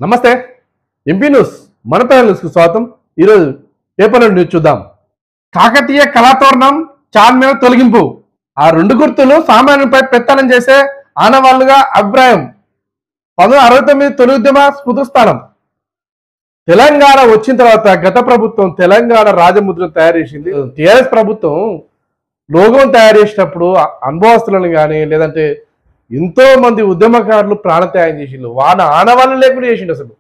నమస్తే MP news మన న్యూస్కు స్వాగతం. ఈరోజు పేపర్ న్యూస్ చూద్దాం. కాకతీయ కళాతోరణం చార్మినార్ తొలగింపు, ఆ రెండు గుర్తులు సామాన్యులపై పెత్తనం చేసే ఆనవాళ్లుగా అభిప్రాయం. 1969 తొలి ఉద్యమ స్మృతిస్థానం. తెలంగాణ వచ్చిన తర్వాత గత ప్రభుత్వం తెలంగాణ రాజముద్రను తయారు చేసింది. టీఆర్ఎస్ ప్రభుత్వం లోగోను తయారు చేసినప్పుడు అనుభవస్తులను కానీ లేదంటే ఎంతో మంది ఉద్యమకారులు ప్రాణత్యాగం చేసిండు. వాళ్ళ ఆనవాళ్ళు లేకుండా చేసిండు. అసలు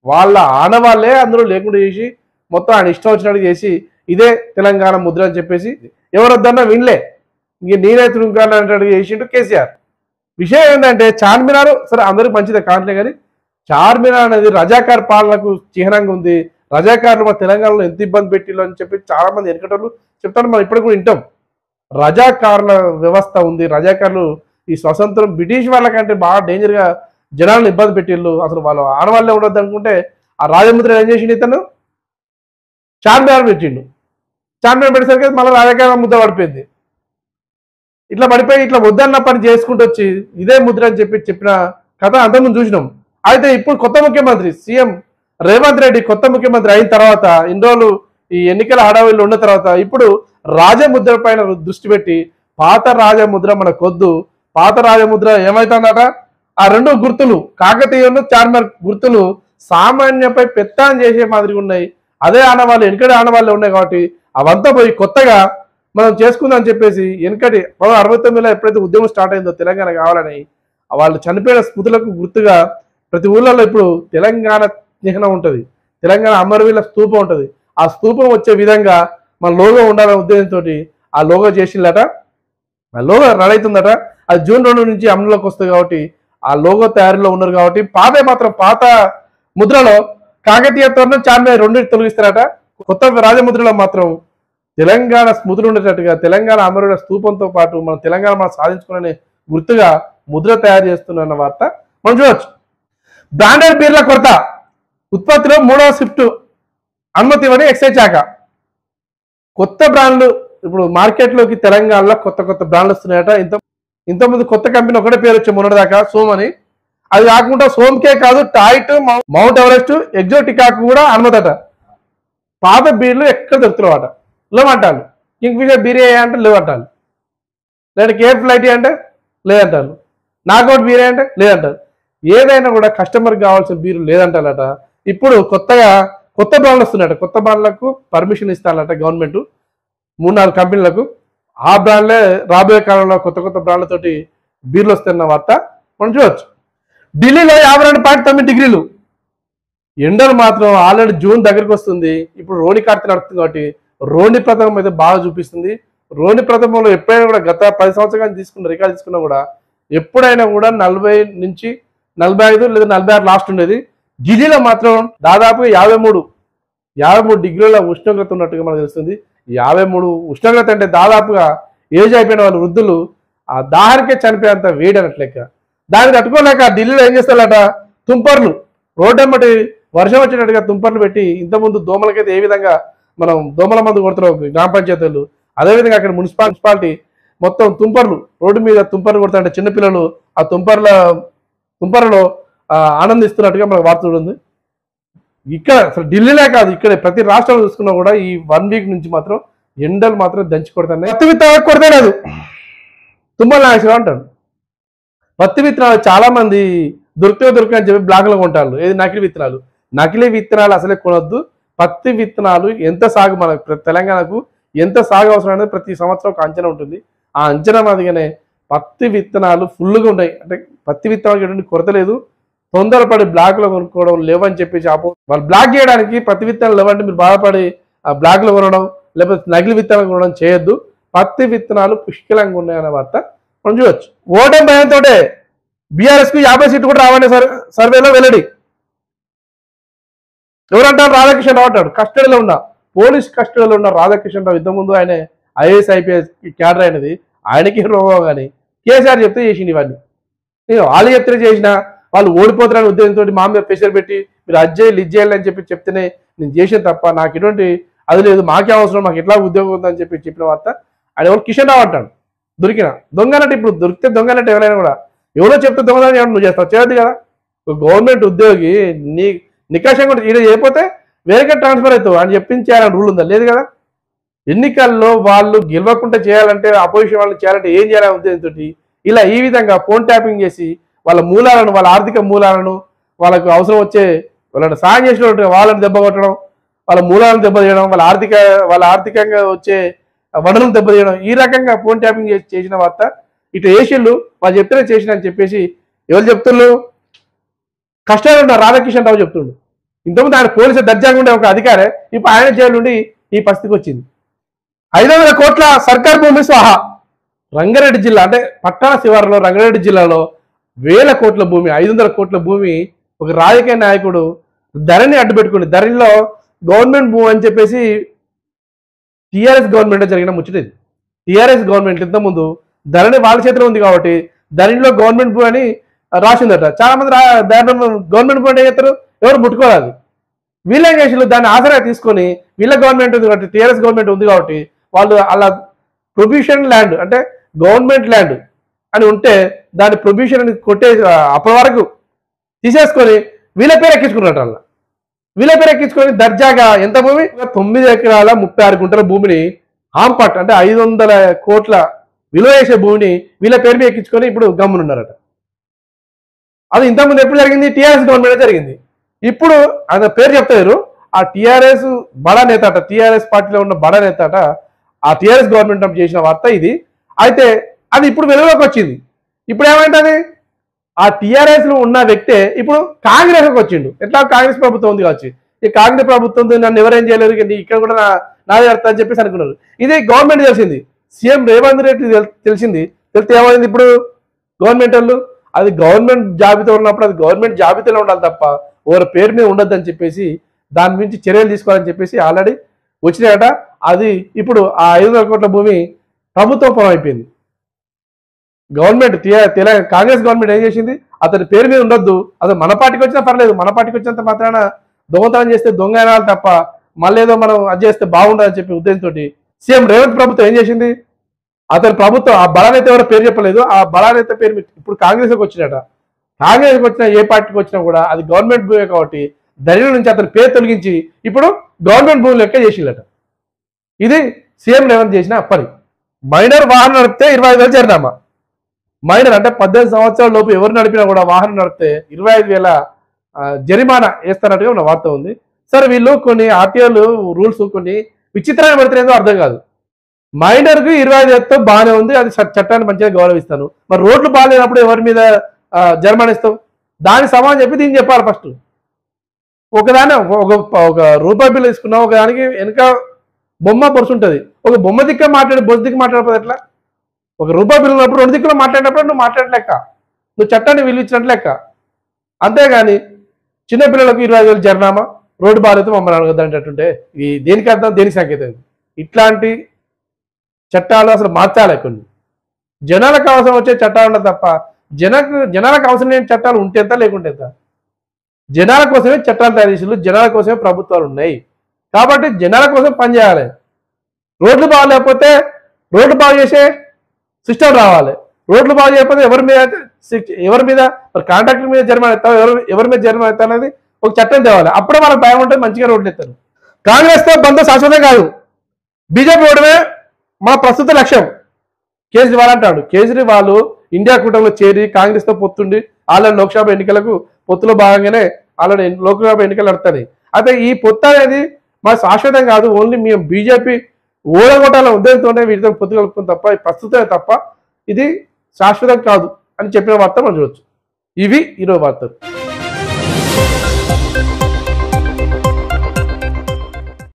వాళ్ళ ఆనవాళ్ళే అందులో లేకుండా చేసి మొత్తం ఆయన ఇష్టం వచ్చినట్టు చేసి ఇదే తెలంగాణ ముద్ర అని చెప్పేసి ఎవరొద్దన్నా వినలే. ఇంక నేనే తిరుగుతానంటే చేసిండు కేసీఆర్. విషయం ఏంటంటే చార్మినార్ సరే అందరికి మంచిదే కావట్లే, కానీ చార్మినార్ అనేది రజాకార్ పాలనకు చిహ్నంగా ఉంది. రజాకారులు మన తెలంగాణలో ఎంత ఇబ్బంది పెట్టిల్లు అని చెప్పి చాలా మంది వెనకటోళ్ళు చెప్తారు. మనం ఇప్పటికి కూడా వింటాం. రజాకారుల వ్యవస్థ ఉంది. రజాకారులు ఈ స్వతంత్రం బ్రిటిష్ వాళ్ళకంటే బాగా డేంజర్గా జనాలను ఇబ్బంది పెట్టిళ్ళు. అసలు వాళ్ళు ఆనవాళ్ళే ఉండొద్దు అనుకుంటే ఆ రాజముద్ర ఏం చేసిండు, ఇతను చార్మినార్ పెట్టిండు. చార్మినార్ పెట్టేసరికి మళ్ళీ రాజకార ముద్ర పడిపోయింది. ఇట్లా పడిపోయి ఇట్లా వద్దన్న పని చేసుకుంటూ వచ్చి ఇదే ముద్ర అని చెప్పిన కథ అంతకుముందు చూసినాం. అయితే ఇప్పుడు కొత్త ముఖ్యమంత్రి సీఎం రేవంత్ రెడ్డి కొత్త ముఖ్యమంత్రి అయిన తర్వాత ఇన్ని రోజులు ఈ ఎన్నికల హడావిల్లో ఉన్న తర్వాత ఇప్పుడు రాజముద్ర పైన దృష్టి పెట్టి పాత రాజముద్ర మనకొద్దు, పాత రాజముద్ర ఏమైతుందట ఆ రెండు గుర్తులు కాకతీయులు చార్మినార్ గుర్తులు సామాన్యపై పెత్తాన్ చేసే మాదిరిగా ఉన్నాయి. అదే ఆనవాళ్ళు వెనకటి ఆనవాళ్ళే ఉన్నాయి కాబట్టి అవంతా పోయి కొత్తగా మనం చేసుకుందాం అని చెప్పేసి వెనకటి 1969లో ఎప్పుడైతే ఉద్యమం స్టార్ట్ అయిందో తెలంగాణ కావాలని వాళ్ళు చనిపోయిన స్మృతులకు గుర్తుగా ప్రతి ఊళ్ళలో ఇప్పుడు తెలంగాణ చిహ్నం ఉంటుంది. తెలంగాణ అమరవీరుల స్తూపం ఉంటుంది. ఆ స్తూపం వచ్చే విధంగా మన లోగో ఉండాలనే ఉద్దేశంతో ఆ లోగో చేసిందట. ఆ లోగో రెడీ అవుతుందట. అది జూన్ 2 నుంచి అమలులోకి వస్తుంది కాబట్టి ఆ లోగో తయారీలో ఉన్నారు కాబట్టి పాత ముద్రలో కాకతీయ తోరణం చార్మినార్ రెండింటి తొలగిస్తారట. కొత్త రాజముద్రలో మాత్రం తెలంగాణ స్మృతులు ఉండేటట్టుగా తెలంగాణ అమరుల స్తూపంతో పాటు మన తెలంగాణ మనం సాధించుకునే గుర్తుగా ముద్ర తయారు చేస్తున్న వార్త మనం చూడవచ్చు. బ్రాండెడ్ బీర్ల కొరత, ఉత్పత్తిలో 3వ షిఫ్ట్ అనుమతి ఇవ్వని ఎక్సైజ్ శాఖ. కొత్త బ్రాండ్లు ఇప్పుడు మార్కెట్లోకి తెలంగాణలో కొత్త బ్రాండ్లు వస్తున్నాయట. ఇంతకుముందు కొత్త కంపెనీ ఒకటే పేరు వచ్చే మొన్నటిదాకా సోమ్ అని. అది కాకుండా సోమ్కే కాదు టాయిట్, మౌంట్ ఎవరెస్ట్, ఎగ్జోటికాకు కూడా అనుమతట. పాత బీర్లు ఎక్కడ దొరుకుతున్నావట లేవంటాను. కింగ్ఫిషర్ బీరే అంటే లేవంటాను, లేదా కేఫ్ ఫ్లైట్ అంటే లేదంటాను, నాకౌట్ బీరే అంటే లేదంటారు. ఏదైనా కూడా కస్టమర్కి కావాల్సిన బీరు లేదంటారట. ఇప్పుడు కొత్త బ్రాండ్లు వస్తున్నాయట. కొత్త బ్రాండ్లకు పర్మిషన్ ఇస్తానట గవర్నమెంట్ 3-4 కంపెనీలకు. ఆ బ్రాండ్లే రాబోయే కాలంలో కొత్త బ్రాండ్లతోటి బీర్లు వస్తున్న వార్త మనం చూడవచ్చు. ఢిల్లీలో 52.9 డిగ్రీలు ఎండలు మాత్రం ఆల్రెడీ జూన్ దగ్గరికి వస్తుంది. ఇప్పుడు రోణి కార్తె నడుస్తుంది కాబట్టి రోణి ప్రథమం అయితే బాగా చూపిస్తుంది. రోణి ప్రథమంలో ఎప్పుడైనా కూడా గత 10 సంవత్సరాలు తీసుకున్న రికార్డు తీసుకున్నా కూడా ఎప్పుడైనా కూడా 40 నుంచి 45 లేదా 46 లాస్ట్ ఉండేది. ఢిల్లీలో మాత్రం దాదాపు 53 డిగ్రీల ఉష్ణోగ్రత ఉన్నట్టుగా మనకు తెలుస్తుంది. 53 ఉష్ణోగ్రత అంటే దాదాపుగా ఏజ్ అయిపోయిన వాళ్ళు వృద్ధులు ఆ దాహరికే చనిపోయేంత వేడి అన్నట్టు లెక్క. దాన్ని తట్టుకోలేక ఢిల్లీలో ఏం చేస్తారట, తుంపర్లు రోడ్డెమ్మటి వర్షం వచ్చినట్టుగా తుంపర్లు పెట్టి ఇంతకుముందు దోమలకైతే ఏ విధంగా మనం దోమల మందు కొడుతున్నాం గ్రామ పంచాయతీలు, అదేవిధంగా అక్కడ మున్సిపాలిటీ మొత్తం తుంపర్లు రోడ్డు మీద తుంపర్లు కొడుతుంటే చిన్నపిల్లలు ఆ తుంపర్లలో ఆనందిస్తున్నట్టుగా మనకు వార్త చూడండి. ఇక్కడ అసలు ఢిల్లీలే కాదు ఇక్కడ ప్రతి రాష్ట్రంలో చూసుకున్నా కూడా ఈ 1 వీక్ నుంచి మాత్రం ఎండలు మాత్రం దంచి కొడుతున్నాయి. పత్తి విత్తనాలు కొడితే లేదు తుమ్మల నాగేశ్వరరావు అంటాడు. పత్తి విత్తనాలు చాలా మంది దొరుకుతాయి అని చెప్పి బ్లాక్లో కొంటారు. ఏది నకిలీ విత్తనాలు. నకిలీ విత్తనాలు అసలే కొనొద్దు. పత్తి విత్తనాలు ఎంత సాగు మన తెలంగాణకు ఎంత సాగు అవసరం అనేది ప్రతి సంవత్సరం ఒక అంచనా ఉంటుంది. ఆ అంచనా మాదిగానే పత్తి విత్తనాలు ఫుల్గా ఉన్నాయి. అంటే పత్తి విత్తనాలకు ఎటువంటి కొరత లేదు. తొందరపడి బ్లాక్లో కొనుక్కోవడం లేవని చెప్పేసి వాళ్ళు బ్లాక్ చేయడానికి పత్తి విత్తనాలు లేవంటే మీరు బాధపడి ఆ బ్లాక్లో కొనడం లేకపోతే నకిలీ విత్తనాలు కొనడం చేయొద్దు. పత్తి విత్తనాలు పుష్కలంగా ఉన్నాయన్న వార్త మనం చూడవచ్చు. ఓటమి భయంతో బీఆర్ఎస్కు 50 సీట్లు కూడా రావనే సర్వేలో వెల్లడి. ఎవరంటారు, రాధాకిషన్ రావు అంటాడు. పోలీస్ కస్టడీలో ఉన్న రాధాకిషన్ రావు ఇంతకుముందు ఆయన IAS IPS క్యాడర్ అయినది. ఆయనకి రోగం కానీ కేసీఆర్ చెప్తే చేసింది ఇవన్నీ. నేను వాళ్ళు చెప్తే చేసిన వాళ్ళు ఓడిపోతారని ఉద్దేశంతో మా మీద ప్రెషర్ పెట్టి మీరు అజ్జేయాలి ఇజ్జేయాలి అని చెప్తేనే నేను చేసిన తప్ప నాకు ఎటువంటి అది లేదు, మాకే అవసరం, మాకు ఎట్లా ఉద్యోగం ఉందని చెప్పిన వార్త. ఆయన ఎవరు కిషన్ రావు అంటాడు. దొరికిన దొంగనట్టు ఇప్పుడు దొరికితే దొంగనట్టు ఎవరైనా కూడా ఎవరో చెప్తే దొంగదని నువ్వు చేస్తావు చేయొద్దు కదా. ఒక గవర్నమెంట్ ఉద్యోగి నీ నికాషంగా కూడా ఈడ చేయకపోతే వేరే ట్రాన్స్ఫర్ అవుతావు అని చెప్పించాలని రూల్ ఉందా? లేదు కదా. ఎన్నికల్లో వాళ్ళు గెలవకుండా చేయాలంటే, అపోజిషన్ వాళ్ళు చేయాలంటే ఏం చేయాలనే ఉద్దేశంతో ఇలా ఈ విధంగా ఫోన్ ట్యాపింగ్ చేసి వాళ్ళ మూలాలను, వాళ్ళ ఆర్థిక మూలాలను, వాళ్ళకు అవసరం వచ్చే వాళ్ళని సాయం చేసిన వాళ్ళని దెబ్బ కొట్టడం, వాళ్ళ మూలాలను దెబ్బతీయడం, వాళ్ళ ఆర్థికంగా వచ్చే వనరులను దెబ్బతీయడం, ఈ రకంగా ఫోన్ ట్యాపింగ్ చేసిన వార్త ఇటు ఏషియన్లు వాళ్ళు చెప్తేనే చేసిన అని చెప్పేసి ఎవరు చెప్తున్నారు? కష్టాలు ఉన్న రాధాకిషన్ రావు చెప్తుండు. ఇంతకుముందు ఆయన పోలీసు దర్జాగా ఉండే ఒక అధికారే ఇప్పుడు ఆయన జైలు నుండి ఈ పరిస్థితికి వచ్చింది. 500 కోట్ల సర్కార్ భూమి స్వాహా. రంగారెడ్డి జిల్లా అంటే పట్టణ శివారులో రంగారెడ్డి జిల్లాలో 1000 కోట్ల భూమి, 500 కోట్ల భూమి ఒక రాజకీయ నాయకుడు ధరణి అడ్డు పెట్టుకుని, ధరణిలో గవర్నమెంట్ భూమి అని చెప్పేసి టీఆర్ఎస్ గవర్నమెంట్ జరిగిన ముచ్చటది. టీఆర్ఎస్ గవర్నమెంట్ ఇంతకుముందు ధరణి వాళ్ళ చేతిలో ఉంది కాబట్టి ధరణిలో గవర్నమెంట్ భూమి అని రాసిందట. చాలా మంది గవర్నమెంట్ భూమి ఏం చేస్తారు? ఎవరు ముట్టుకోవాలి. వీళ్ళేం చేసి దాన్ని ఆసరా తీసుకొని వీళ్ళ గవర్నమెంట్ ఉంది కాబట్టి, టీఆర్ఎస్ గవర్నమెంట్ ఉంది కాబట్టి వాళ్ళు అలా ప్రొబ్యూషన్ ల్యాండ్ అంటే గవర్నమెంట్ ల్యాండ్ అని ఉంటే దాని ప్రొబ్యూషన్ అని కొట్టే అప్పటి వరకు తీసేసుకొని వీళ్ళ పేరు ఎక్కించుకున్నట్టు. అలా వీళ్ళ పేరు ఎక్కించుకొని దర్జాగా ఎంత భూమి, 9 ఎకరాల 36 గుంటల భూమిని ఆంపట్ అంటే 500 కోట్ల విలువ చేసే భూమిని వీళ్ళ పేరు మీద ఎక్కించుకొని ఇప్పుడు గమ్మునున్నారట. అది ఇంతకుముందు ఎప్పుడు జరిగింది? టీఆర్ఎస్ గవర్నమెంట్ జరిగింది. ఇప్పుడు ఆయన పేరు చెప్తారు. ఆ టీఆర్ఎస్ బడా నేత అట, టీఆర్ఎస్ పార్టీలో ఉన్న బడా నేత అట. ఆ టీఆర్ఎస్ గవర్నమెంట్ చేసిన వార్త ఇది. అయితే అది ఇప్పుడు వెలుగులోకి వచ్చింది. ఇప్పుడు ఏమైంది? ఆ టీఆర్ఎస్ లో ఉన్న వ్యక్తే ఇప్పుడు కాంగ్రెస్కి వచ్చిండు. ఎట్లా కాంగ్రెస్ ప్రభుత్వం ఉంది కావచ్చు, ఈ కాంగ్రెస్ ప్రభుత్వం నన్ను ఎవరేం చేయలేరు, ఇక్కడ కూడా నాదే అర్థం అని చెప్పేసి అనుకున్నారు. ఇది గవర్నమెంట్ తెలిసింది, సీఎం రేవంత్ రెడ్డి తెలిసింది. తెలిస్తే ఏమైంది? ఇప్పుడు గవర్నమెంట్ వాళ్ళు అది గవర్నమెంట్ జాబితా ఉన్నప్పుడు అది గవర్నమెంట్ జాబితాలో ఉండాలి తప్ప ఎవరి పేరు మీద ఉండొద్దని చెప్పేసి దాని గురించి చర్యలు తీసుకోవాలని చెప్పేసి ఆల్రెడీ వచ్చినాయట. అది ఇప్పుడు ఆ 500 కోట్ల భూమి ప్రభుత్వం పొలం అయిపోయింది. గవర్నమెంట్ కాంగ్రెస్ గవర్నమెంట్ ఏం చేసింది? అతని పేరు మీద ఉండొద్దు, అతను మన పార్టీకి వచ్చినా పర్లేదు, మన పార్టీకి వచ్చినంత మాత్రాన దొంగతనం చేస్తే దొంగ అనాలి తప్ప మళ్ళీ ఏదో మనం అది చేస్తే బాగుండదని చెప్పి ఉద్దేశంతో సీఎం రేవంత్ ప్రభుత్వం ఏం చేసింది? అతని ప్రభుత్వం ఆ బలానేత ఎవరో పేరు చెప్పలేదు, ఆ బలానేత పేరు ఇప్పుడు కాంగ్రెస్కి వచ్చినట. కాంగ్రెస్కి వచ్చినా ఏ పార్టీకి వచ్చినా కూడా అది గవర్నమెంట్ భూమి కాబట్టి ధరణి నుంచి అతని పేరు తొలగించి ఇప్పుడు గవర్నమెంట్ భూమి లెక్క చేసిందట. ఇది సీఎం రేవంత్ చేసిన పని. మైనర్ వాహనం నడిపితే 25,000 జరినామా. మైనర్ అంటే 18 సంవత్సరాల లోపు ఎవరు నడిపినా కూడా వాహనం నడిపితే 25,000 జరిమానా వేస్తారన్నట్టుగా ఉన్న వార్త ఉంది. సరే, వీళ్ళు కొన్ని ఆర్టీఓలు రూల్స్ కొన్ని విచిత్రంగా పెడుతున్నాయో అర్థం కాదు. మైనర్కు 25,000 బాగానే ఉంది, అది చట్టాన్ని మంచిగా గౌరవిస్తాను. మరి రోడ్లు బాగాలేనప్పుడు ఎవరి మీద జరిమానా ఇస్తావు? దానికి సమానం చెప్పి దీన్ని చెప్పాలి. ఫస్ట్ ఒకదాని ఒక రూపాయి బిల్లు తీసుకున్నావు, ఒకదానికి వెనక బొమ్మ బొరుసు ఉంటుంది. ఒక బొమ్మ దిక్క మాట్లాడి బొరుసు దిక్కు మాట్లాడకపోతే ఎట్లా? ఒక రూపాయి బిల్లు ఉన్నప్పుడు 2 దిక్కులు మాట్లాడినప్పుడు నువ్వు మాట్లాడలేక, నువ్వు చట్టాన్ని విలువ ఇచ్చినట్టు లెక్క. అంతేగాని చిన్నపిల్లలకు 25,000 జరినామా, రోడ్డు బాధ్యత మమ్మల్ని అడగద్దంటే ఈ దేనికి అర్థం, దేనికి సంకేతం? ఇట్లాంటి చట్టాలు అసలు మార్చాలి. కొన్ని జనాలకు అవసరం వచ్చే చట్టాలు ఉండదు తప్ప జనాలకు అవసరం లేని చట్టాలు ఉంటే ఎంత లేకుంటే ఎంత. జనాల కోసమే చట్టాలు తయారు చేసి జనాల కోసమే ప్రభుత్వాలు ఉన్నాయి కాబట్టి జనాల కోసం పనిచేయాలి. రోడ్లు బాగాలేకపోతే రోడ్లు బాగు చేసే సిస్టమ్ రావాలి. రోడ్లు బాగు చేయకపోతే ఎవరి మీద కాంట్రాక్టర్ మీద జరిమానా ఎత్తావు, ఎవరి మీద జరిమానా ఎత్తా అనేది ఒక చట్టం తేవాలి. అప్పుడే వాళ్ళకి భయం ఉంటుంది, మంచిగా రోడ్లు ఎత్తారు. కాంగ్రెస్తో బంధం శాశ్వతం కాదు, బీజేపీ ఓడమే మా ప్రస్తుత లక్ష్యం కేజ్రీవాల్ అంటాడు. కేజ్రీవాల్ ఇండియా కూటమిలో చేరి కాంగ్రెస్తో పొత్తుండి ఆల్రెడీ లోక్సభ ఎన్నికలకు పొత్తులో భాగంగానే ఆల్రెడీ లోక్సభ ఎన్నికలు నడుతుంది. అయితే ఈ పొత్తు అనేది మా శాశ్వతం కాదు, ఓన్లీ మేము బీజేపీ ఓడగొట్టాల ఉద్దేశంతోనే వీటితో పొత్తు కలుపుకుని తప్ప ప్రస్తుతమే తప్ప ఇది శాశ్వతం కాదు అని చెప్పిన వార్త మనం చూడొచ్చు. ఇవి ఈరోజు వార్తలు.